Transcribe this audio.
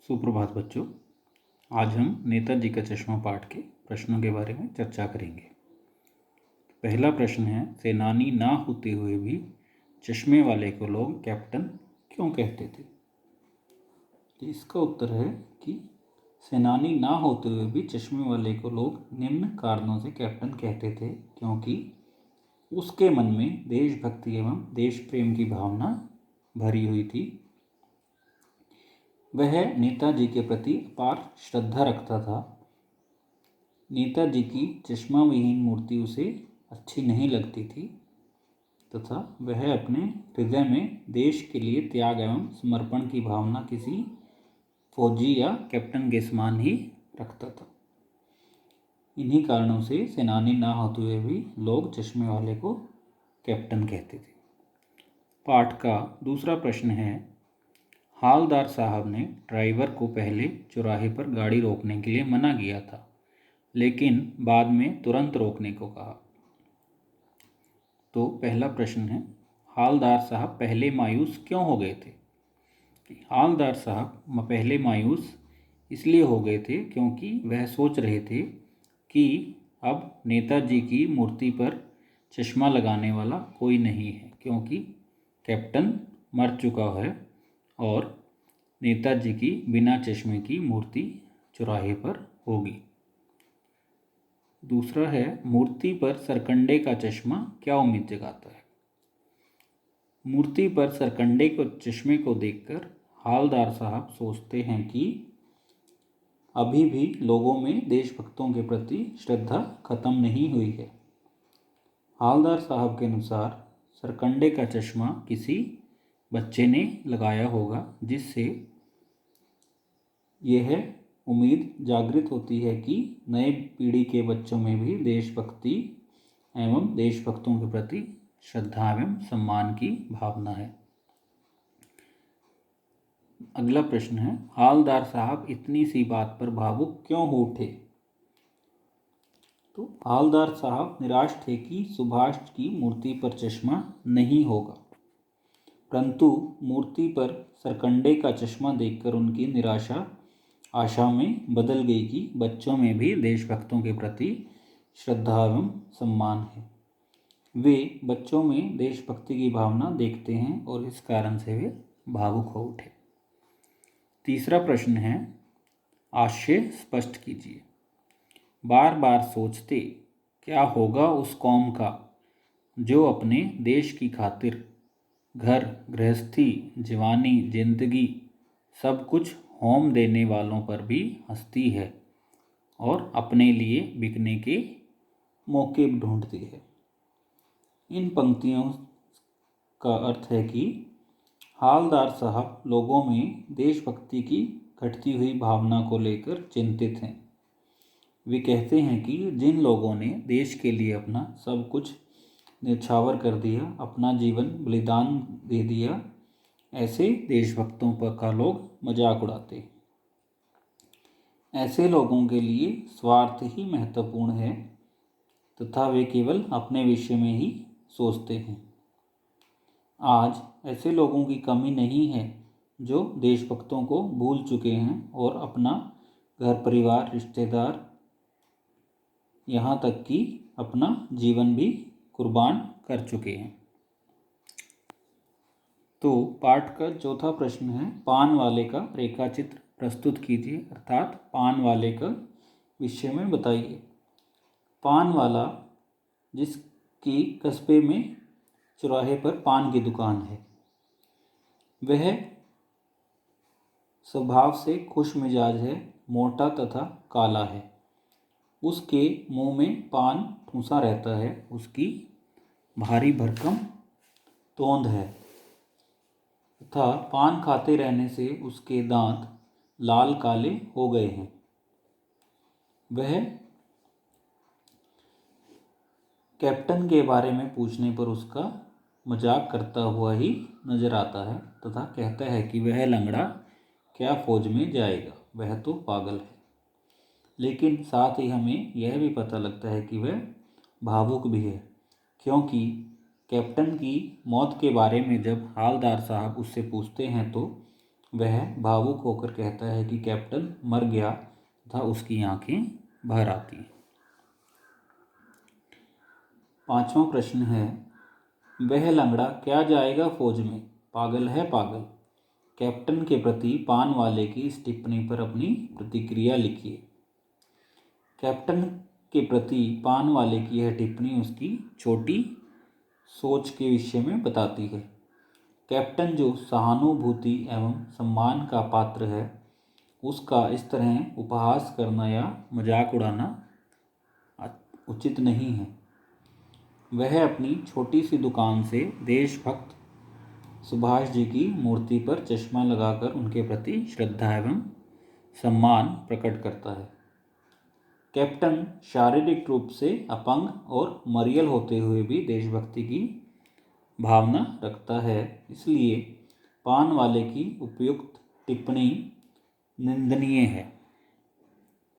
सुप्रभात बच्चों। आज हम नेताजी का चश्मा पाठ के प्रश्नों के बारे में चर्चा करेंगे। पहला प्रश्न है, सेनानी ना होते हुए भी चश्मे वाले को लोग कैप्टन क्यों कहते थे? तो इसका उत्तर है कि सेनानी ना होते हुए भी चश्मे वाले को लोग निम्न कारणों से कैप्टन कहते थे, क्योंकि उसके मन में देशभक्ति एवं देश प्रेम की भावना भरी हुई थी। वह नेताजी के प्रति अपार श्रद्धा रखता था। नेताजी की चश्मा विहीन मूर्ति उसे अच्छी नहीं लगती थी तथा वह अपने हृदय में देश के लिए त्याग एवं समर्पण की भावना किसी फौजी या कैप्टन के समान ही रखता था। इन्हीं कारणों से सेनानी ना होते हुए भी लोग चश्मे वाले को कैप्टन कहते थे। पाठ का दूसरा प्रश्न है, हालदार साहब ने ड्राइवर को पहले चौराहे पर गाड़ी रोकने के लिए मना किया था, लेकिन बाद में तुरंत रोकने को कहा। तो पहला प्रश्न है, हालदार साहब पहले मायूस क्यों हो गए थे? हालदार साहब पहले मायूस इसलिए हो गए थे क्योंकि वह सोच रहे थे कि अब नेताजी की मूर्ति पर चश्मा लगाने वाला कोई नहीं है, क्योंकि कैप्टन मर चुका है और नेताजी की बिना चश्मे की मूर्ति चौराहे पर होगी। दूसरा है, मूर्ति पर सरकंडे का चश्मा क्या उम्मीद जगाता है? मूर्ति पर सरकंडे को चश्मे को देखकर हालदार साहब सोचते हैं कि अभी भी लोगों में देशभक्तों के प्रति श्रद्धा खत्म नहीं हुई है। हालदार साहब के अनुसार सरकंडे का चश्मा किसी बच्चे ने लगाया होगा, जिससे यह उम्मीद जागृत होती है कि नए पीढ़ी के बच्चों में भी देशभक्ति एवं देशभक्तों के प्रति श्रद्धा एवं सम्मान की भावना है। अगला प्रश्न है, हालदार साहब इतनी सी बात पर भावुक क्यों हो उठे? तो हालदार साहब निराश थे कि सुभाष की मूर्ति पर चश्मा नहीं होगा, परंतु मूर्ति पर सरकंडे का चश्मा देखकर उनकी निराशा आशा में बदल गई कि बच्चों में भी देशभक्तों के प्रति श्रद्धा एवं सम्मान है। वे बच्चों में देशभक्ति की भावना देखते हैं और इस कारण से वे भावुक हो उठे। तीसरा प्रश्न है, आशय स्पष्ट कीजिए। बार बार सोचते क्या होगा उस कौम का जो अपने देश की खातिर घर गृहस्थी जवानी जिंदगी सब कुछ होम देने वालों पर भी हंसती है और अपने लिए बिकने के मौके ढूंढती है। इन पंक्तियों का अर्थ है कि हालदार साहब लोगों में देशभक्ति की घटती हुई भावना को लेकर चिंतित हैं। वे कहते हैं कि जिन लोगों ने देश के लिए अपना सब कुछ न्यौछावर कर दिया, अपना जीवन बलिदान दे दिया, ऐसे देशभक्तों पर का लोग मजाक उड़ाते हैं। ऐसे लोगों के लिए स्वार्थ ही महत्वपूर्ण है तथा वे केवल अपने विषय में ही सोचते हैं। आज ऐसे लोगों की कमी नहीं है जो देशभक्तों को भूल चुके हैं और अपना घर परिवार रिश्तेदार यहाँ तक कि अपना जीवन भी कुर्बान कर चुके हैं। तो पाठ का चौथा प्रश्न है, पान वाले का रेखाचित्र प्रस्तुत कीजिए, अर्थात पान वाले का विषय में बताइए। पान वाला जिसकी कस्बे में चौराहे पर पान की दुकान है, वह स्वभाव से खुश मिजाज है, मोटा तथा काला है। उसके मुंह में पान ठूंसा रहता है, उसकी भारी भरकम तोंद है तथा पान खाते रहने से उसके दांत लाल काले हो गए हैं। वह कैप्टन के बारे में पूछने पर उसका मजाक करता हुआ ही नजर आता है तथा कहता है कि वह लंगड़ा क्या फौज में जाएगा, वह तो पागल है। लेकिन साथ ही हमें यह भी पता लगता है कि वह भावुक भी है, क्योंकि कैप्टन की मौत के बारे में जब हालदार साहब उससे पूछते हैं तो वह भावुक होकर कहता है कि कैप्टन मर गया तथा उसकी आंखें भर आती हैं। 5वां प्रश्न है, वह लंगड़ा क्या जाएगा फौज में, पागल है पागल। कैप्टन के प्रति पान वाले की इस टिप्पणी पर अपनी प्रतिक्रिया लिखिए। कैप्टन के प्रति पान वाले की यह टिप्पणी उसकी छोटी सोच के विषय में बताती है। कैप्टन जो सहानुभूति एवं सम्मान का पात्र है, उसका इस तरह उपहास करना या मजाक उड़ाना उचित नहीं है। वह अपनी छोटी सी दुकान से देशभक्त सुभाष जी की मूर्ति पर चश्मा लगाकर उनके प्रति श्रद्धा एवं सम्मान प्रकट करता है। कैप्टन शारीरिक रूप से अपंग और मरियल होते हुए भी देशभक्ति की भावना रखता है, इसलिए पान वाले की उपयुक्त टिप्पणी निंदनीय है।